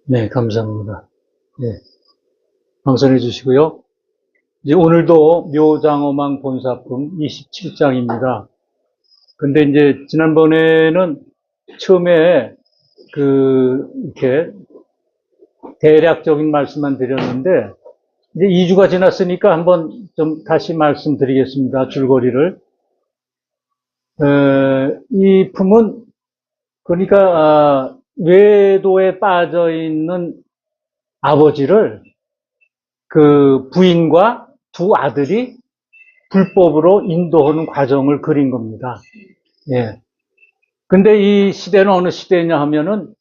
네, 감사합니다. 네, 방송해 주시고요. 이제 오늘도 묘장어망 본사품 27장입니다. 근데 이제 지난번에는 처음에 이렇게 대략적인 말씀만 드렸는데, 이제 2주가 지났으니까 한번 좀 다시 말씀드리겠습니다. 줄거리를. 이 품은, 그러니까, 외도에 빠져 있는 아버지를 그 부인과 두 아들이 불법으로 인도하는 과정을 그린 겁니다. 예. 근데 이 시대는 어느 시대냐 하면은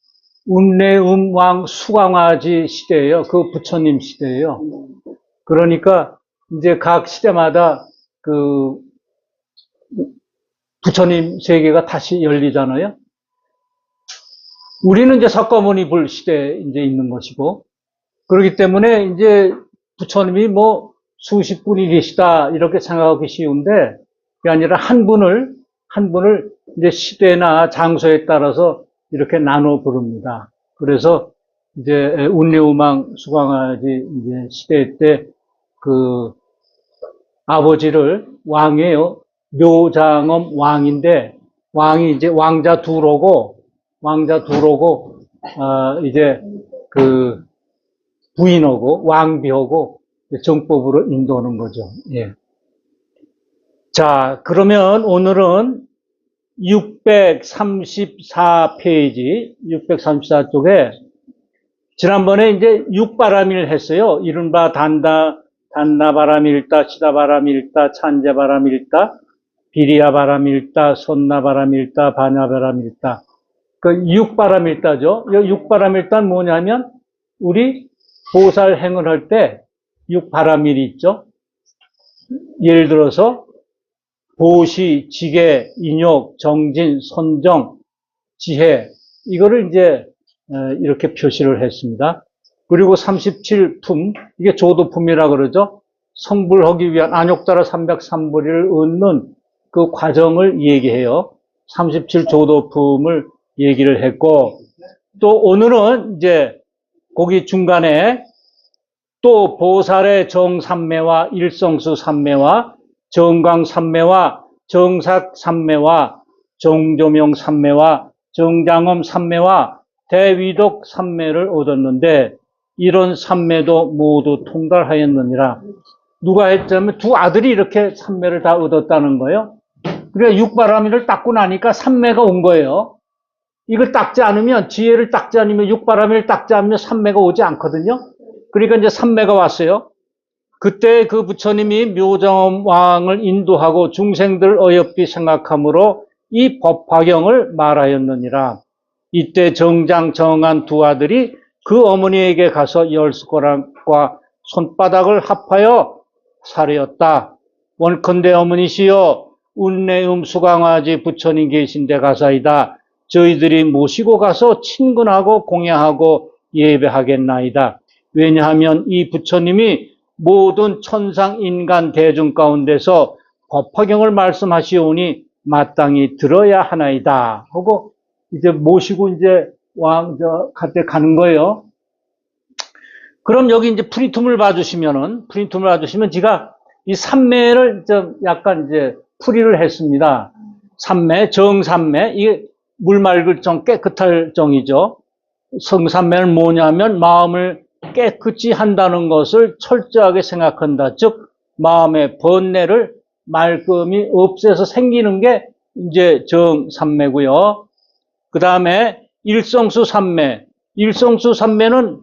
운내음왕 수광화지 시대예요. 그 부처님 시대예요. 그러니까 이제 각 시대마다 그 부처님 세계가 다시 열리잖아요. 우리는 이제 석가모니 불 시대에 이제 있는 것이고, 그렇기 때문에 이제 부처님이 뭐 수십 분이 계시다 이렇게 생각하기 쉬운데, 그게 아니라 한 분을 이제 시대나 장소에 따라서 이렇게 나눠 부릅니다. 그래서 이제 운례우망 수광아지 이제 시대 때 그 아버지를 왕이에요. 묘장엄 왕인데, 왕이 이제 왕자 두로고 이제 그 부인하고 왕비하고 정법으로 인도하는 거죠. 예. 자, 그러면 오늘은 634페이지, 634쪽에 지난번에 이제 육바람일 했어요. 이른바 단나바람일다, 시다바람일다, 찬제바람일다, 비리야바람일다, 손나바람일다, 바냐바람일다. 그 육바람일다죠. 육바람일다는 뭐냐면 우리 보살 행을 할 때 육바람일이 있죠. 예를 들어서 보시, 지계, 인욕, 정진, 선정, 지혜 이거를 이제 이렇게 표시를 했습니다. 그리고 37품 이게 조도품이라 그러죠. 성불하기 위한 안욕따라 303불을 얻는 그 과정을 얘기해요. 37조도품을 얘기를 했고, 또 오늘은 이제 거기 중간에 또 보살의 정삼매와 일성수 삼매와 정광삼매와 정삭삼매와 정조명삼매와 정장엄삼매와 대위독 삼매를 얻었는데, 이런 삼매도 모두 통달하였느니라. 누가 했자면 두 아들이 이렇게 삼매를 다 얻었다는 거예요. 그러니까 육바라밀을 닦고 나니까 삼매가 온 거예요. 이걸 닦지 않으면, 지혜를 닦지 않으면, 육바라밀을 닦지 않으면 삼매가 오지 않거든요. 그러니까 이제 삼매가 왔어요. 그때 그 부처님이 묘장엄 왕을 인도하고 중생들 어여삐 생각함으로 이 법화경을 말하였느니라. 이때 정장 정한 두 아들이 그 어머니에게 가서 열숟가락과 손바닥을 합하여 사려였다. 원컨대 어머니시여, 운내음 수강화지 부처님 계신 데 가사이다. 저희들이 모시고 가서 친근하고 공양하고 예배하겠나이다. 왜냐하면 이 부처님이 모든 천상 인간 대중 가운데서 법화경을 말씀하시오니 마땅히 들어야 하나이다 하고 이제 모시고 이제 갈 때 가는 거예요. 그럼 여기 이제 프린트물 봐주시면 제가 이 삼매를 좀 약간 이제 풀이를 했습니다. 삼매, 정삼매, 이게 물 맑을 정, 깨끗할 정이죠. 성삼매는 뭐냐면 마음을 깨끗이 한다는 것을 철저하게 생각한다. 즉, 마음의 번뇌를 말끔히 없애서 생기는 게 이제 정삼매고요. 그 다음에 일성수 삼매. 일성수 삼매는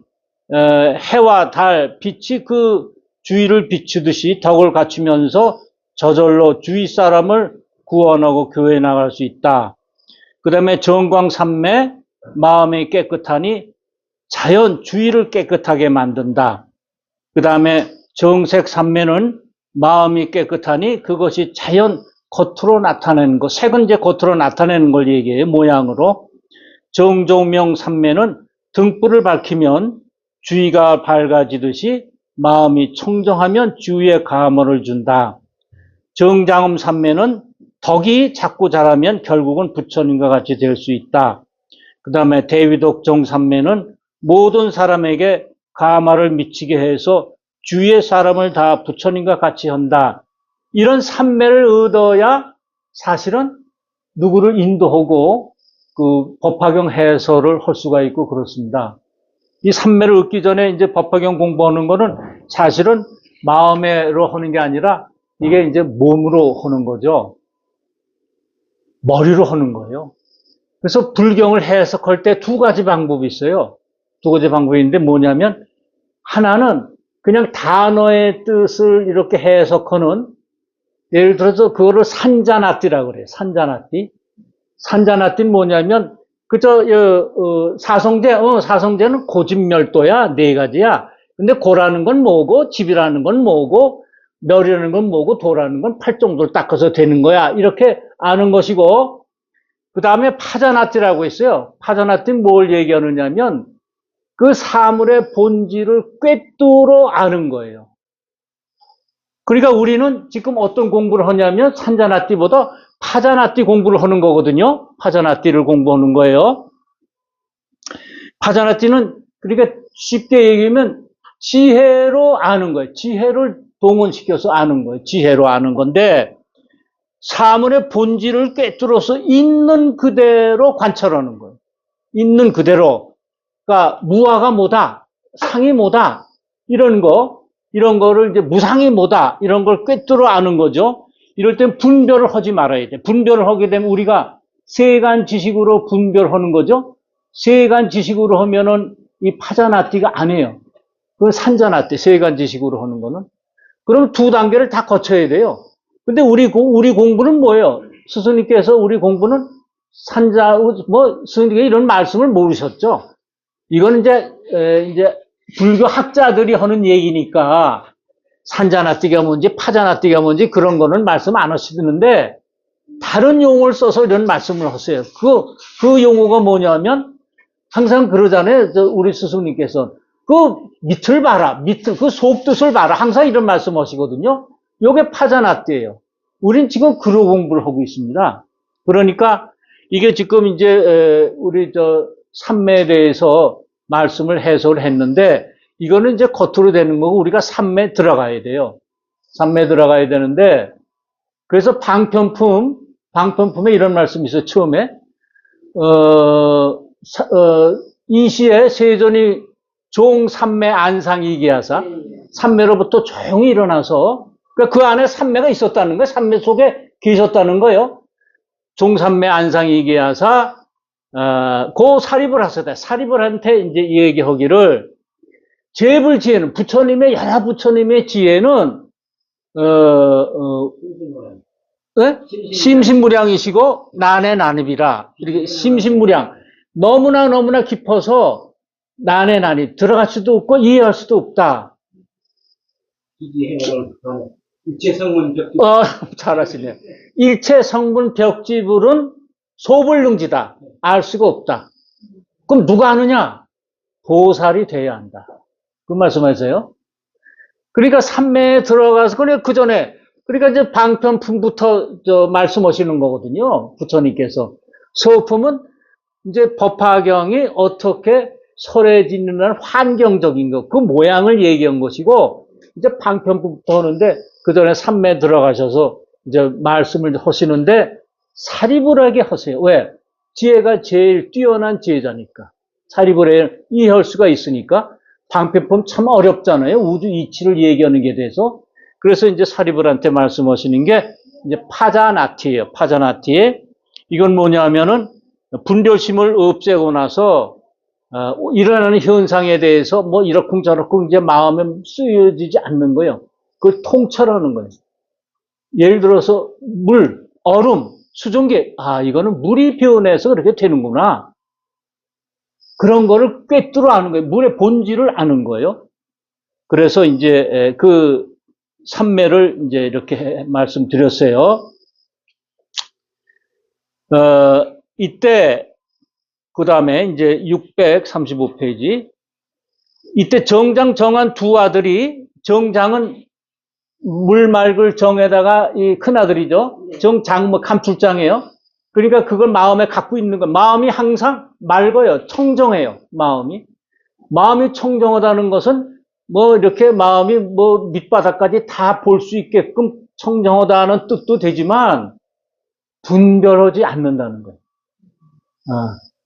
해와 달, 빛이 그 주위를 비추듯이 덕을 갖추면서 저절로 주위 사람을 구원하고 교회에 나갈 수 있다. 그 다음에 정광삼매, 마음이 깨끗하니 자연 주위를 깨끗하게 만든다. 그 다음에 정색삼매는 마음이 깨끗하니 그것이 자연 겉으로 나타내는 것, 색은 이제 겉으로 나타내는 걸 얘기해요, 모양으로. 정조명삼매는 등불을 밝히면 주위가 밝아지듯이 마음이 청정하면 주위에 감언을 준다. 정장엄삼매는 덕이 자꾸 자라면 결국은 부처님과 같이 될 수 있다. 그 다음에 대위독 정삼매는 모든 사람에게 가마를 미치게 해서 주위의 사람을 다 부처님과 같이 한다. 이런 삼매를 얻어야 사실은 누구를 인도하고 그 법화경 해설을 할 수가 있고 그렇습니다. 이 삼매를 얻기 전에 이제 법화경 공부하는 거는 사실은 마음으로 하는 게 아니라 이게 이제 몸으로 하는 거죠. 머리로 하는 거예요. 그래서 불경을 해석할 때 두 가지 방법이 있어요. 두 가지 방법이 있는데 뭐냐면 하나는 그냥 단어의 뜻을 이렇게 해석하는, 예를 들어서 그거를 산자나띠라고 그래요. 산자나띠. 산자나띠는 뭐냐면 그저 사성제는 고집멸도야, 네 가지야. 근데 고라는 건 뭐고, 집이라는 건 뭐고, 멸이라는 건 뭐고, 도라는 건 팔정도를 닦아서 되는 거야. 이렇게 아는 것이고, 그 다음에 파자나띠라고 있어요. 파자나띠는 뭘 얘기하느냐면 그 사물의 본질을 꿰뚫어 아는 거예요. 그러니까 우리는 지금 어떤 공부를 하냐면 산자나띠보다 파자나띠 공부를 하는 거거든요. 파자나띠를 공부하는 거예요. 파자나띠는 그러니까 쉽게 얘기하면 지혜로 아는 거예요. 지혜를 동원시켜서 아는 거예요. 지혜로 아는 건데 사물의 본질을 꿰뚫어서 있는 그대로 관찰하는 거예요. 있는 그대로. 그러니까 무아가 뭐다, 상이 뭐다, 이런 거를 이제 무상이 뭐다, 이런 걸 꿰뚫어 아는 거죠. 이럴 땐 분별을 하지 말아야 돼. 분별을 하게 되면 우리가 세간 지식으로 분별하는 거죠. 세간 지식으로 하면은 이 파자나띠가 아니에요. 그건 산자나띠, 세간 지식으로 하는 거는. 그럼 두 단계를 다 거쳐야 돼요. 근데 우리 공부는 뭐예요? 스승님께서 우리 공부는 스승님께서 이런 말씀을 모르셨죠. 이건 이제 불교 학자들이 하는 얘기니까 산자나띠가 뭔지 파자나띠가 뭔지 그런 거는 말씀 안 하시는데 다른 용어를 써서 이런 말씀을 하세요. 그 용어가 뭐냐면 항상 그러잖아요. 우리 스승님께서 그 밑을 봐라. 그 속뜻을 봐라. 항상 이런 말씀 하시거든요. 요게 파자나띠예요. 우린 지금 그로 공부를 하고 있습니다. 그러니까 이게 지금 이제 우리 삼매에 대해서 말씀을 해설을 했는데 이거는 이제 겉으로 되는 거고 우리가 삼매 들어가야 돼요. 삼매 들어가야 되는데 그래서 방편품에 이런 말씀이 있어요. 처음에 이 시에 세존이 종삼매 안상이기하사 삼매로부터 조용히 일어나서 그러니까 그 안에 삼매가 있었다는 거예요. 삼매 속에 계셨다는 거예요. 종삼매 안상이기하사 고 사립을 하셨다. 사립을한테 이제 얘기하기를 제불지혜는 부처님의 여러 부처님의 지혜는 네? 심신무량이시고 난의 난입이라 이렇게 심신무량 너무나 깊어서 난의 난입 들어갈 수도 없고 이해할 수도 없다. 일체성분 벽집. 잘하시네요. 일체성분 벽지불은 소불능지다. 알 수가 없다. 그럼 누가 아느냐? 보살이 돼야 한다. 그 말씀하세요. 그러니까 삼매에 들어가서 그 전에 그러니까 이제 방편품부터 말씀하시는 거거든요. 부처님께서 서품은 이제 법화경이 어떻게 설해지는 환경적인 것, 그 모양을 얘기한 것이고 이제 방편품부터 하는데 그 전에 삼매 들어가셔서 이제 말씀을 하시는데 사리불하게 하세요. 왜? 지혜가 제일 뛰어난 지혜자니까. 사리불에 이해할 수가 있으니까. 방편품 참 어렵잖아요. 우주 이치를 얘기하는 게 돼서. 그래서 이제 사리불한테 말씀하시는 게 이제 파자나티예요. 파자나티에. 이건 뭐냐면은 분별심을 없애고 나서 일어나는 현상에 대해서 뭐 이러쿵저러쿵 이제 마음에 쓰여지지 않는 거예요. 그걸 통찰하는 거예요. 예를 들어서 물, 얼음, 수증기, 이거는 물이 변해서 그렇게 되는구나. 그런 거를 꿰뚫어 아는 거예요. 물의 본질을 아는 거예요. 그래서 이제 그 삼매를 이제 이렇게 말씀드렸어요. 이때 그 다음에 이제 635페이지. 이때 정장 정한 두 아들이 정장은 물맑을 정에다가 이 큰아들이죠. 정장 뭐 감출장이에요. 그러니까 그걸 마음에 갖고 있는 거. 마음이 항상 맑아요. 청정해요. 마음이. 마음이 청정하다는 것은 뭐 이렇게 마음이 뭐 밑바닥까지 다 볼 수 있게끔 청정하다는 뜻도 되지만 분별하지 않는다는 거예요.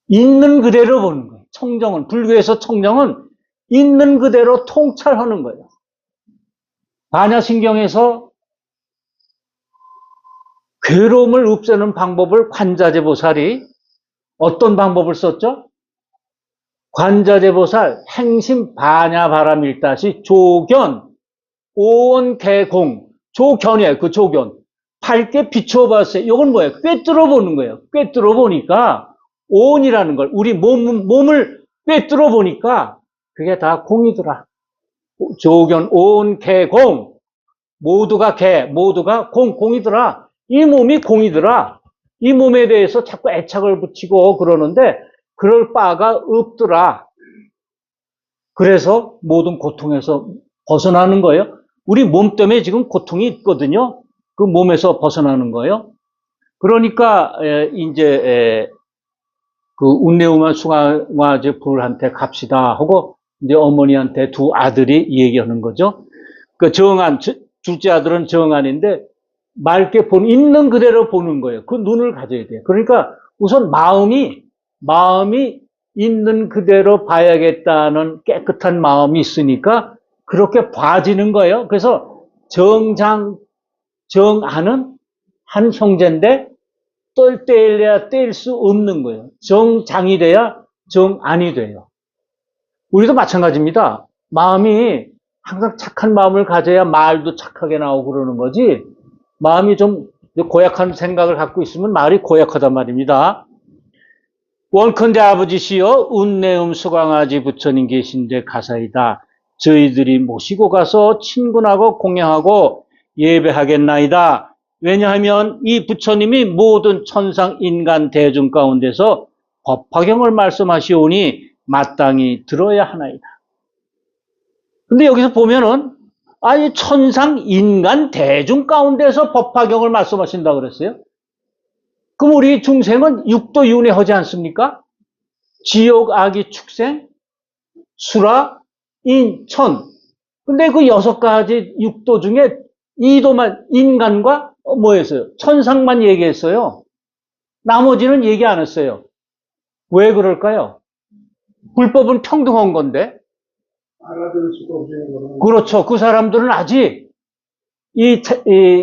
있는 그대로 보는 거예요. 청정은, 불교에서 청정은 있는 그대로 통찰하는 거예요. 반야신경에서 괴로움을 없애는 방법을 관자재보살이 어떤 방법을 썼죠? 관자재보살 행심 반야바라밀다시 조견 오온개공 조견이에요. 그 조견 밝게 비추어 봤어요. 이건 뭐예요? 꿰뚫어 보는 거예요. 꿰뚫어 보니까 오온이라는 걸 우리 몸을 꿰뚫어 보니까 그게 다 공이더라. 조견 오온개공 모두가 개 모두가 공이더라. 이 몸이 공이더라. 이 몸에 대해서 자꾸 애착을 붙이고 그러는데 그럴 바가 없더라. 그래서 모든 고통에서 벗어나는 거예요. 우리 몸 때문에 지금 고통이 있거든요. 그 몸에서 벗어나는 거예요. 그러니까 이제 그 운내우만 숭화제 불한테 갑시다 하고 이제 어머니한테 두 아들이 얘기하는 거죠. 그 정안 둘째 아들은 정안인데 맑게 있는 그대로 보는 거예요. 그 눈을 가져야 돼요. 그러니까 우선 마음이 있는 그대로 봐야겠다는 깨끗한 마음이 있으니까 그렇게 봐지는 거예요. 그래서 정안은 한 형제인데 뗄래야 뗄 수 없는 거예요. 정장이 돼야 정안이 돼요. 우리도 마찬가지입니다. 마음이 항상 착한 마음을 가져야 말도 착하게 나오고 그러는 거지 마음이 좀 고약한 생각을 갖고 있으면 말이 고약하단 말입니다. 원컨대 아버지시여 운내음 수광아지 부처님 계신데 가사이다. 저희들이 모시고 가서 친근하고 공양하고 예배하겠나이다. 왜냐하면 이 부처님이 모든 천상 인간 대중 가운데서 법화경을 말씀하시오니 마땅히 들어야 하나이다. 근데 여기서 보면은 아니 천상 인간 대중 가운데서 법화경을 말씀하신다 그랬어요. 그럼 우리 중생은 육도 윤회하지 않습니까? 지옥, 악이, 축생, 수라, 인, 천. 근데 그 6가지 육도 중에 이도만 인간과 뭐였어요? 천상만 얘기했어요. 나머지는 얘기 안 했어요. 왜 그럴까요? 불법은 평등한 건데. 알아들을 수가 없는 거는. 그렇죠. 그 사람들은 아직 이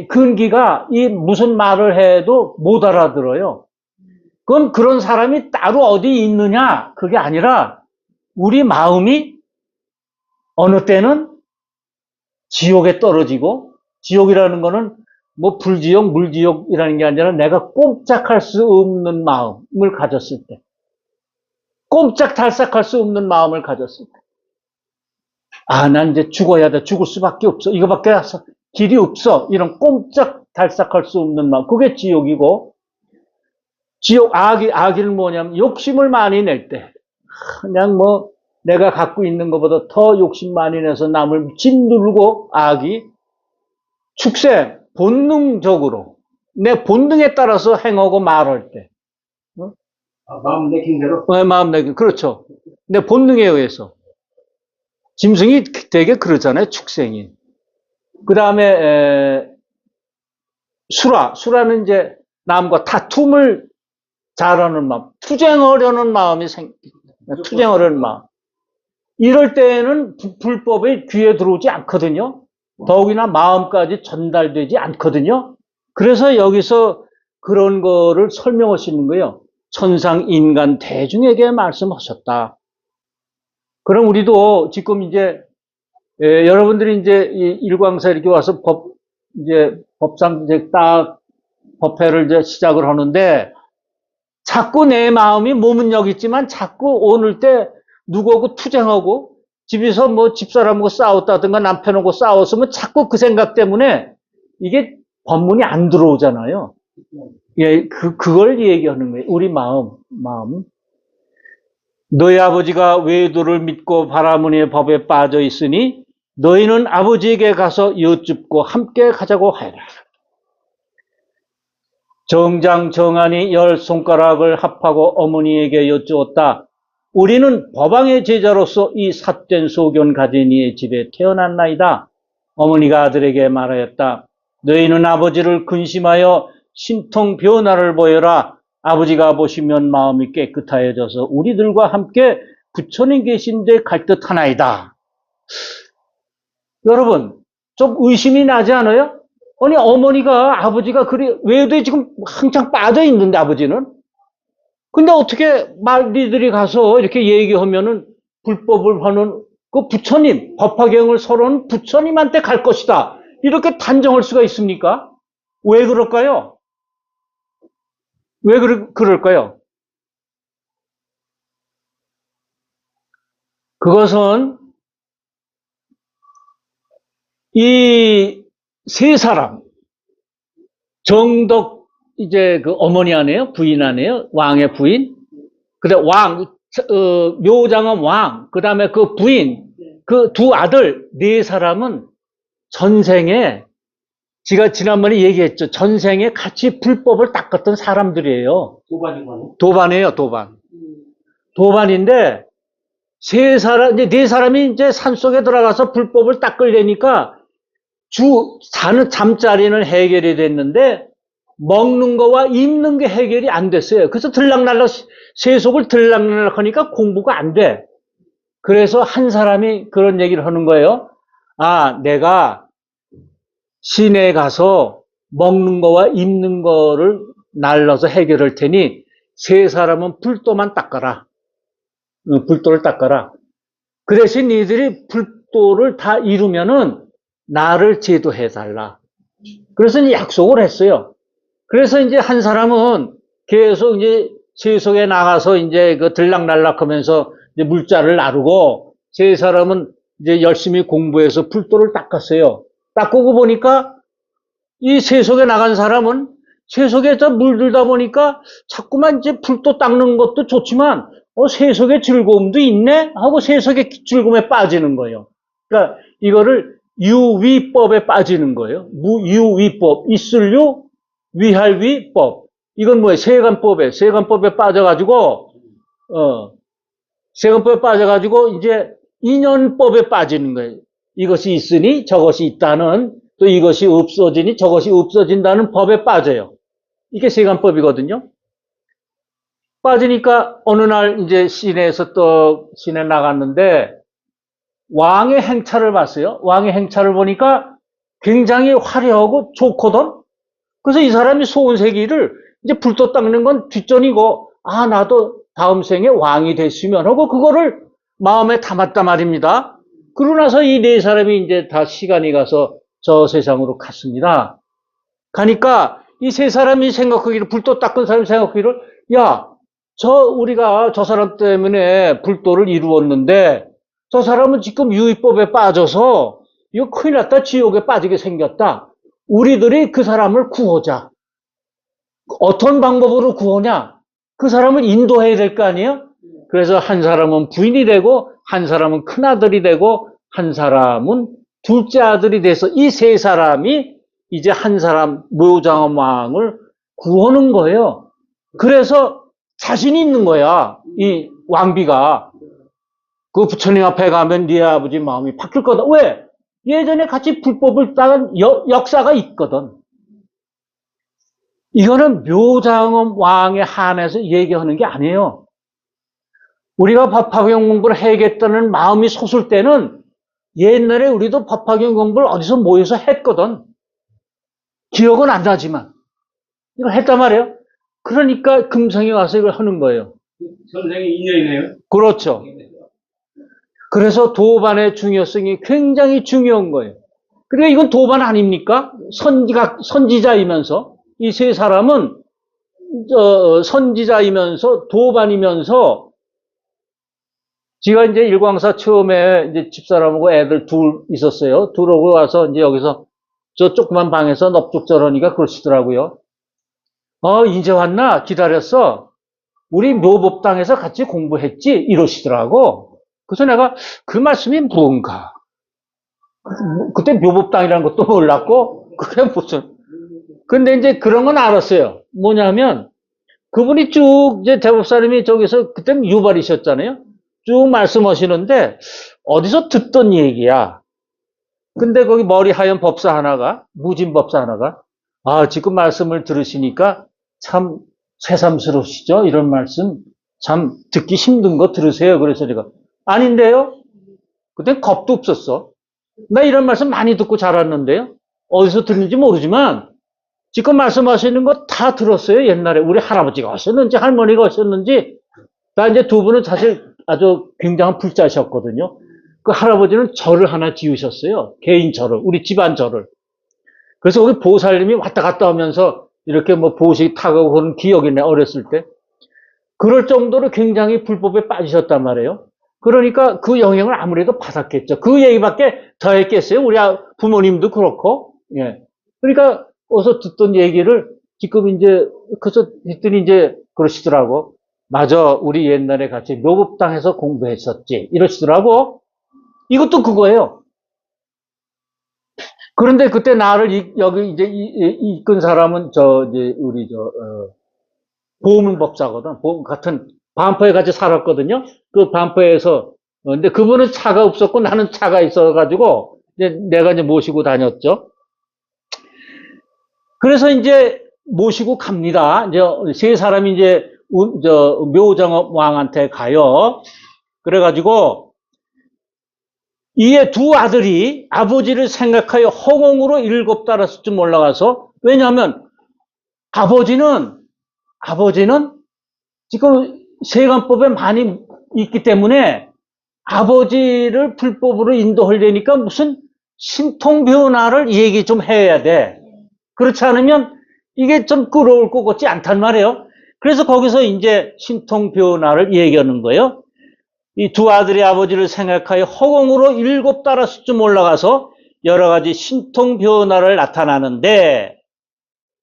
근기가 이 무슨 말을 해도 못 알아들어요. 그건 그런 사람이 따로 어디 있느냐 그게 아니라 우리 마음이 어느 때는 지옥에 떨어지고 지옥이라는 거는 뭐 불지옥 물지옥이라는 게 아니라 내가 꼼짝할 수 없는 마음을 가졌을 때 꼼짝달싹할 수 없는 마음을 가졌을 때 난 이제 죽어야 돼. 죽을 수밖에 없어. 이거밖에 길이 없어. 이런 꼼짝달싹할 수 없는 마음. 그게 지옥이고, 지옥, 악일은 뭐냐면, 욕심을 많이 낼 때. 그냥 뭐, 내가 갖고 있는 것보다 더 욕심 많이 내서 남을 짓누르고, 악이, 축생, 본능적으로, 내 본능에 따라서 행하고 말할 때. 마음 내킨 대로? 마음 내긴, 그렇죠. 내 본능에 의해서. 짐승이 되게 그러잖아요, 축생이. 그 다음에, 수라는 이제 남과 다툼을 잘하는 마음, 투쟁하려는 마음이 투쟁하려는 마음. 이럴 때에는 불법이 귀에 들어오지 않거든요. 더욱이나 마음까지 전달되지 않거든요. 그래서 여기서 그런 거를 설명하시는 거예요. 천상 인간 대중에게 말씀하셨다. 그럼 우리도 지금 이제 여러분들이 이제 일광사 이렇게 와서 법상 이제 딱 법회를 이제 시작을 하는데 자꾸 내 마음이 몸은 여기 있지만 자꾸 오늘 때 누구하고 투쟁하고 집에서 뭐 집사람하고 싸웠다든가 남편하고 싸웠으면 자꾸 그 생각 때문에 이게 법문이 안 들어오잖아요. 예, 그걸 얘기하는 거예요. 우리 마음. 너희 아버지가 외도를 믿고 바라문의 법에 빠져 있으니 너희는 아버지에게 가서 여쭙고 함께 가자고 하여라. 정장 정안이 10손가락을 합하고 어머니에게 여쭈었다. 우리는 법왕의 제자로서 이 삿된 소견 가진 이의 집에 태어났나이다. 어머니가 아들에게 말하였다. 너희는 아버지를 근심하여 신통 변화를 보여라. 아버지가 보시면 마음이 깨끗하여져서 우리들과 함께 부처님 계신 데 갈 듯하나이다. 여러분, 좀 의심이 나지 않아요? 아니, 어머니가, 아버지가 외도에 지금 한창 빠져 있는데, 아버지는? 근데 어떻게 말리들이 가서 이렇게 얘기하면은 불법을 하는 그 부처님, 법화경을 서로는 부처님한테 갈 것이다. 이렇게 단정할 수가 있습니까? 왜 그럴까요? 왜 그럴까요? 그것은 이 세 사람, 정덕, 이제 그 어머니 아니에요? 부인 아니에요? 왕의 부인? 그다음 묘장엄 왕, 그 다음에 그 부인, 그 두 아들, 네 사람은 전생에, 제가 지난번에 얘기했죠. 전생에 같이 불법을 닦았던 사람들이에요. 도반이거든. 도반이에요, 도반. 도반인데, 이제 네 사람이 이제 산속에 들어가서 불법을 닦으려니까 자는 잠자리는 해결이 됐는데, 먹는 거와 입는 게 해결이 안 됐어요. 그래서 세속을 들락날락 하니까 공부가 안 돼. 그래서 한 사람이 그런 얘기를 하는 거예요. 아, 내가 시내에 가서 먹는 거와 입는 거를 날라서 해결할 테니 세 사람은 불도만 닦아라. 불도를 닦아라. 그 대신 니들이 불도를 다 이루면은 나를 제도해달라. 그래서 약속을 했어요. 그래서 이제 한 사람은 계속 이제 세속에 나가서 이제 그 들락날락 하면서 이제 물자를 나르고, 세 사람은 이제 열심히 공부해서 불도를 닦았어요. 닦고 보니까 이 세속에 나간 사람은 세속에서 물들다 보니까 자꾸만 이제 불도 닦는 것도 좋지만, 세속의 즐거움도 있네? 하고 세속의 즐거움에 빠지는 거예요. 그러니까 이거를 유위법에 빠지는 거예요. 무유위법. 있을유, 위할위법. 이건 뭐예요? 세간법에 빠져가지고, 세간법에 빠져가지고, 이제 인연법에 빠지는 거예요. 이것이 있으니 저것이 있다는, 또 이것이 없어지니 저것이 없어진다는 법에 빠져요. 이게 세간법이거든요. 빠지니까 어느 날 이제 시내에서 또 시내 나갔는데, 왕의 행차를 봤어요. 왕의 행차를 보니까 굉장히 화려하고 좋거든? 그래서 이 사람이 소원세기를 이제 불도 닦는 건 뒷전이고, 아, 나도 다음 생에 왕이 됐으면 하고 그거를 마음에 담았단 말입니다. 그러고 나서 이 네 사람이 이제 다 시간이 가서 저 세상으로 갔습니다. 가니까 이 세 사람이 생각하기를, 불도 닦은 사람이 생각하기를, 야, 우리가 저 사람 때문에 불도를 이루었는데, 저 사람은 지금 유의법에 빠져서 이거 큰일 났다, 지옥에 빠지게 생겼다. 우리들이 그 사람을 구하자. 어떤 방법으로 구하냐? 그 사람을 인도해야 될 거 아니에요? 그래서 한 사람은 부인이 되고, 한 사람은 큰아들이 되고, 한 사람은 둘째 아들이 돼서 이 세 사람이 이제 한 사람, 묘장엄 왕을 구하는 거예요. 그래서 자신이 있는 거야, 이 왕비가. 그 부처님 앞에 가면 네 아버지 마음이 바뀔 거다. 왜? 예전에 같이 불법을 따른 역사가 있거든. 이거는 묘장엄 왕에 한해서 얘기하는 게 아니에요. 우리가 법화경 공부를 해야겠다는 마음이 솟을 때는 옛날에 우리도 법화경 공부를 어디서 모여서 했거든. 기억은 안 나지만. 이걸 했단 말이에요. 그러니까 금성에 와서 이걸 하는 거예요. 선생의 인연이네요. 그렇죠. 그래서 도반의 중요성이 굉장히 중요한 거예요. 그러니까 이건 도반 아닙니까? 선지자이면서, 이 세 사람은 선지자이면서 도반이면서, 제가 이제 일광사 처음에 이제 집사람하고 애들 둘 있었어요. 둘하고 와서 이제 여기서 저 조그만 방에서 넙죽저러니까 그러시더라고요. 이제 왔나? 기다렸어. 우리 묘법당에서 같이 공부했지? 이러시더라고. 그래서 내가 그 말씀이 뭔가. 그때 묘법당이라는 것도 몰랐고, 그게 무슨. 근데 이제 그런 건 알았어요. 뭐냐면, 그분이 쭉 이제 대법사님이 저기서 그때는 유발이셨잖아요. 쭉 말씀하시는데 어디서 듣던 얘기야. 근데 거기 머리 하얀 법사 하나가, 무진 법사 하나가, 아, 지금 말씀을 들으시니까 참 새삼스러우시죠? 이런 말씀 참 듣기 힘든 거 들으세요. 그래서 제가, 아닌데요? 그땐 겁도 없었어. 나 이런 말씀 많이 듣고 자랐는데요? 어디서 듣는지 모르지만, 지금 말씀하시는 거 다 들었어요. 옛날에 우리 할아버지가 하셨는지 할머니가 하셨는지. 다 이제 두 분은 사실 아주 굉장한 불자셨거든요. 그 할아버지는 절을 하나 지으셨어요. 개인 절을, 우리 집안 절을. 그래서 거기 보살님이 왔다 갔다 하면서 이렇게 뭐 보식 타고 그런 기억이 나, 어렸을 때. 그럴 정도로 굉장히 불법에 빠지셨단 말이에요. 그러니까 그 영향을 아무래도 받았겠죠. 그 얘기밖에 더 했겠어요. 우리 부모님도 그렇고. 예. 그러니까 어서 듣던 얘기를 지금 이제, 그래서 했더니 이제 그러시더라고. 맞아. 우리 옛날에 같이 묘법당에서 공부했었지. 이러시더라고. 이것도 그거예요. 그런데 그때 나를 여기 이제 이끈 사람은 이제 우리 보문법사거든. 보문 같은 반포에 같이 살았거든요. 그 반포에서 근데 그분은 차가 없었고 나는 차가 있어가지고 이제 내가 이제 모시고 다녔죠. 그래서 이제 모시고 갑니다. 이제 세 사람이 이제 묘정 왕한테 가요. 그래가지고 이에 두 아들이 아버지를 생각하여 허공으로 7달러쯤 올라가서, 왜냐하면 아버지는 지금 세관법에 많이 있기 때문에 아버지를 불법으로 인도하려니까 무슨 신통변화를 얘기 좀 해야 돼. 그렇지 않으면 이게 좀 끌어올 것 같지 않단 말이에요. 그래서 거기서 이제 신통변화를 얘기하는 거예요. 이 두 아들이 아버지를 생각하여 허공으로 7달러쯤 올라가서 여러 가지 신통 변화를 나타나는데,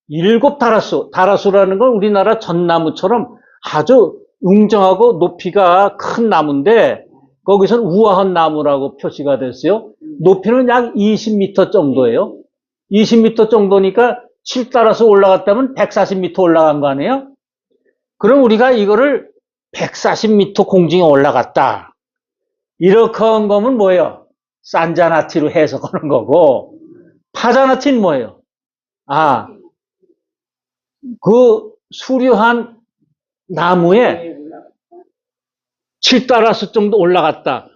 7달러수라는 건 우리나라 전나무처럼 아주 웅장하고 높이가 큰 나무인데 거기서는 우아한 나무라고 표시가 됐어요. 높이는 약 20m 정도예요. 20m 정도니까 7달러수 올라갔다면 140m 올라간 거 아니에요? 그럼 우리가 이거를 140m 공중에 올라갔다. 이렇게 한 거면 뭐예요? 산자나티로 해석하는 거고, 파자나티는 뭐예요? 아, 그 수려한 나무에 7달러수 정도 올라갔다.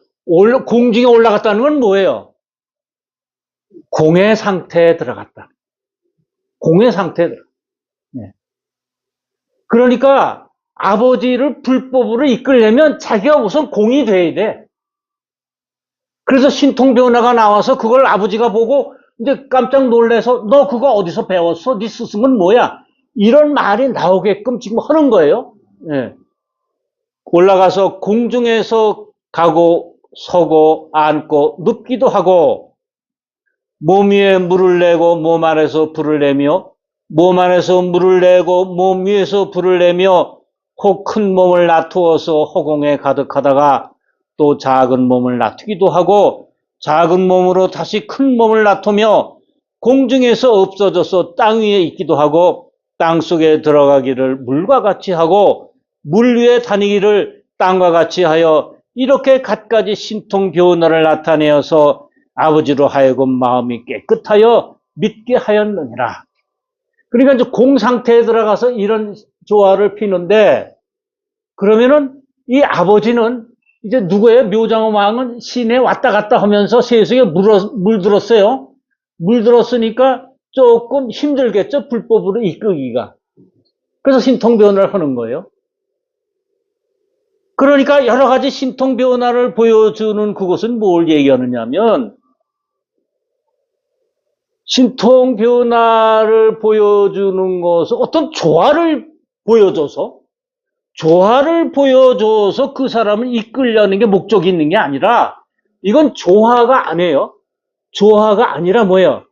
공중에 올라갔다는 건 뭐예요? 공해 상태에 들어갔다. 공해 상태에 들어갔다. 네. 그러니까 아버지를 불법으로 이끌려면 자기가 우선 공이 돼야 돼. 그래서 신통변화가 나와서 그걸 아버지가 보고 이제 깜짝 놀래서 너 그거 어디서 배웠어? 네 스승은 뭐야? 이런 말이 나오게끔 지금 하는 거예요. 예. 올라가서 공중에서 가고 서고 앉고 눕기도 하고 몸 위에 물을 내고 몸 안에서 불을 내며 몸 안에서 물을 내고 몸 위에서 불을 내며 혹 큰 몸을 놔두어서 허공에 가득하다가 또 작은 몸을 놔두기도 하고 작은 몸으로 다시 큰 몸을 놔두며 공중에서 없어져서 땅 위에 있기도 하고 땅 속에 들어가기를 물과 같이 하고 물 위에 다니기를 땅과 같이 하여 이렇게 갖가지 신통 변화를 나타내어서 아버지로 하여금 마음이 깨끗하여 믿게 하였느니라. 그러니까 이제 공 상태에 들어가서 이런 조화를 피는데, 그러면은 이 아버지는 이제 누구예요? 묘장원 왕은 시내에 왔다 갔다 하면서 세속에 물들었어요. 물들었으니까 조금 힘들겠죠? 불법으로 이끌기가. 그래서 신통변화를 하는 거예요. 그러니까 여러 가지 신통변화를 보여주는 그것은 뭘 얘기하느냐면, 신통변화를 보여주는 것은 어떤 조화를 보여줘서 그 사람을 이끌려는 게 목적이 있는 게 아니라, 이건 조화가 아니에요. 조화가 아니라 뭐예요?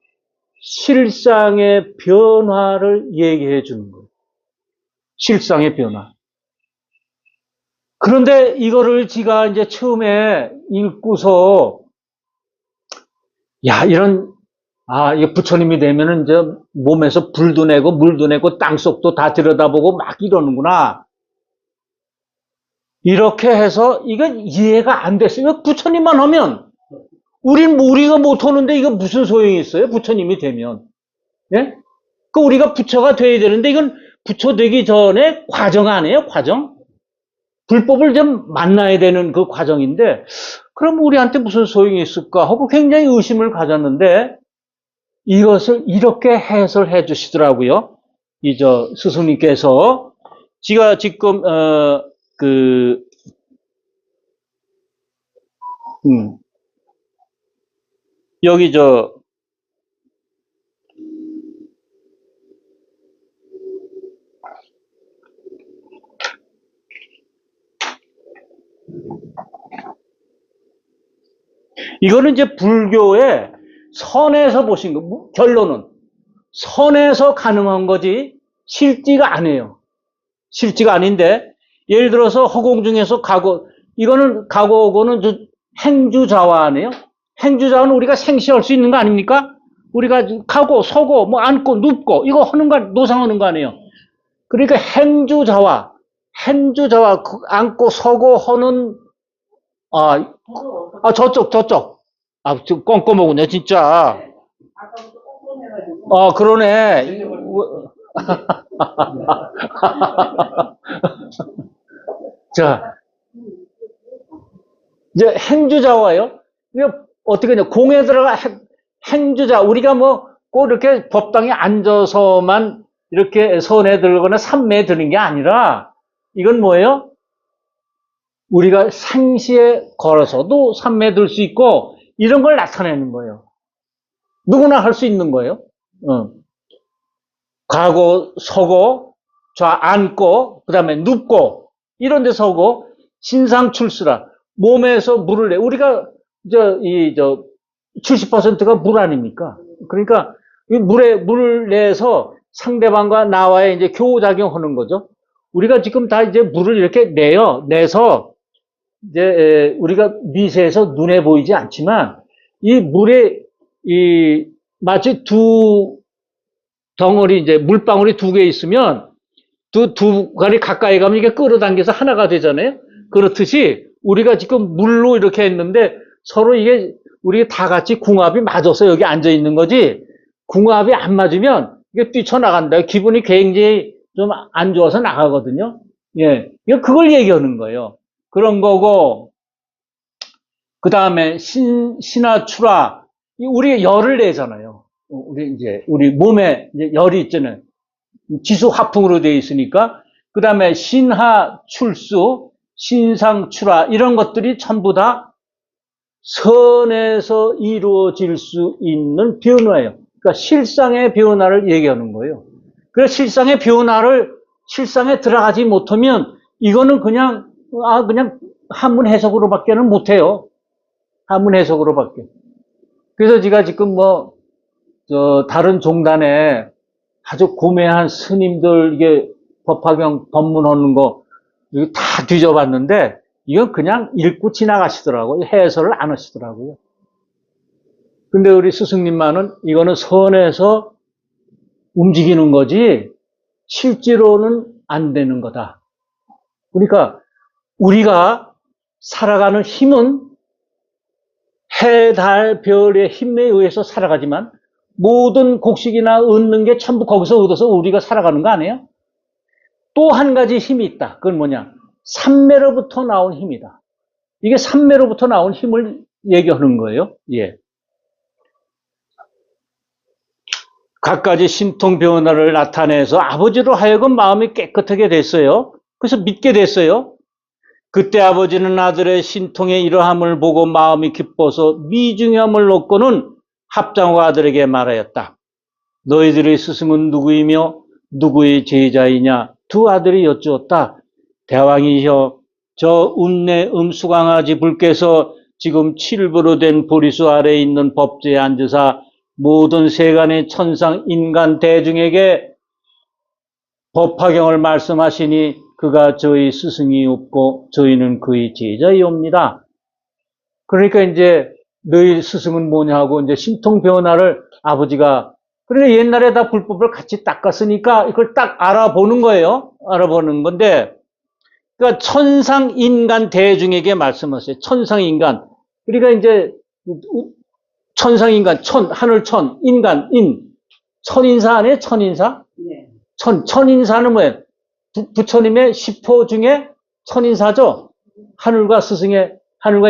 실상의 변화를 얘기해 주는 거예요. 실상의 변화. 그런데 이거를 제가 이제 처음에 읽고서, 야, 이런 아, 이게 부처님이 되면은 이제 몸에서 불도 내고 물도 내고 땅속도 다 들여다보고 막 이러는구나. 이렇게 해서 이건 이해가 안 됐어요. 부처님만 하면 우리가 못 하는데 이거 무슨 소용이 있어요? 부처님이 되면. 예? 그 우리가 부처가 돼야 되는데 이건 부처 되기 전에 과정 아니에요? 과정? 불법을 좀 만나야 되는 그 과정인데 그럼 우리한테 무슨 소용이 있을까 하고 굉장히 의심을 가졌는데 이것을 이렇게 해설해 주시더라고요. 스승님께서 제가 지금 여기 이거는 이제 불교의 선에서 보신 거, 결론은 선에서 가능한 거지 실지가 아니에요. 실지가 아닌데 예를 들어서 허공 중에서 이거는 가고는 행주자화 아니에요? 행주자화는 우리가 생시할 수 있는 거 아닙니까? 우리가 가고 서고 뭐 앉고 눕고 이거 하는 거 노상하는 거 아니에요? 그러니까 행주자화 앉고 서고 하는 저쪽. 좀 껌껌하군요, 진짜. 그러네. 자, 이제 행주자와요. 이게 어떻게 냐 공에 들어가 행주자. 우리가 뭐 꼭 이렇게 법당에 앉아서만 이렇게 손에 들거나 삼매에 드는 게 아니라 이건 뭐예요? 우리가 생시에 걸어서도 삼매에 들 수 있고 이런 걸 나타내는 거예요. 누구나 할 수 있는 거예요. 가고 서고 앉고 그다음에 눕고 이런 데 서고 신상출수라 몸에서 물을 내 우리가 70%가 물 아닙니까? 그러니까 이 물을 내서 상대방과 나와의 이제 교호작용하는 거죠. 우리가 지금 다 이제 물을 이렇게 내서 이제 우리가 미세해서 눈에 보이지 않지만 이 물에 마치 두 덩어리 이제 물방울이 두 개 있으면 두 가지 가까이 가면 이게 끌어당겨서 하나가 되잖아요. 그렇듯이 우리가 지금 물로 이렇게 했는데 서로 이게 우리 다 같이 궁합이 맞아서 여기 앉아 있는 거지. 궁합이 안 맞으면 이게 뛰쳐나간다. 기분이 굉장히 좀 안 좋아서 나가거든요. 예. 그걸 얘기하는 거예요. 그런 거고, 그 다음에 신하출하. 우리 열을 내잖아요. 우리 몸에 이제 열이 있잖아요. 지수 화풍으로 되어 있으니까. 그 다음에 신하출수, 신상출하, 이런 것들이 전부 다 선에서 이루어질 수 있는 변화예요. 그러니까 실상의 변화를 얘기하는 거예요. 그래서 실상에 들어가지 못하면 이거는 그냥 한문 해석으로밖에는 못해요. 한문 해석으로밖에. 그래서 제가 지금 다른 종단에 아주 고매한 스님들 이게 법화경 법문하는 거 다 뒤져봤는데 이건 그냥 읽고 지나가시더라고요. 해설을 안 하시더라고요. 근데 우리 스승님만은 이거는 선에서 움직이는 거지 실제로는 안 되는 거다. 그러니까 우리가 살아가는 힘은 해, 달, 별의 힘에 의해서 살아가지만 모든 곡식이나 얻는 게 전부 거기서 얻어서 우리가 살아가는 거 아니에요? 또 한 가지 힘이 있다. 그건 뭐냐? 삼매로부터 나온 힘이다. 이게 삼매로부터 나온 힘을 얘기하는 거예요. 예. 갖가지 신통 변화를 나타내서 아버지로 하여금 마음이 깨끗하게 됐어요. 그래서 믿게 됐어요. 그때 아버지는 아들의 신통의 이러함을 보고 마음이 기뻐서 미중함을 놓고는 합장과 아들에게 말하였다. 너희들의 스승은 누구이며 누구의 제자이냐? 두 아들이 여쭈었다. 대왕이여, 저 운내 음수강아지 불께서 지금 칠부로 된 보리수 아래에 있는 법제에 앉으사 모든 세간의 천상 인간 대중에게 법화경을 말씀하시니 그가 저희 스승이 없고 저희는 그의 제자이옵니다. 그러니까 이제 너희 스승은 뭐냐 하고 이제 신통 변화를 아버지가 그러니까 옛날에 다 불법을 같이 닦았으니까 이걸 딱 알아보는 거예요. 알아보는 건데 그러니까 천상 인간 대중에게 말씀하세요. 천상 인간. 그러니까 이제 천상 인간, 하늘천, 인간, 천인사 아니에요? 천인사? 네. 천인사는 뭐예요? 부처님의 10호 중에 천인사죠? 하늘과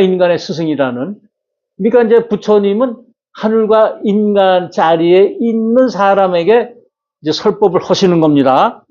인간의 스승이라는. 그러니까 이제 부처님은 하늘과 인간 자리에 있는 사람에게 이제 설법을 하시는 겁니다.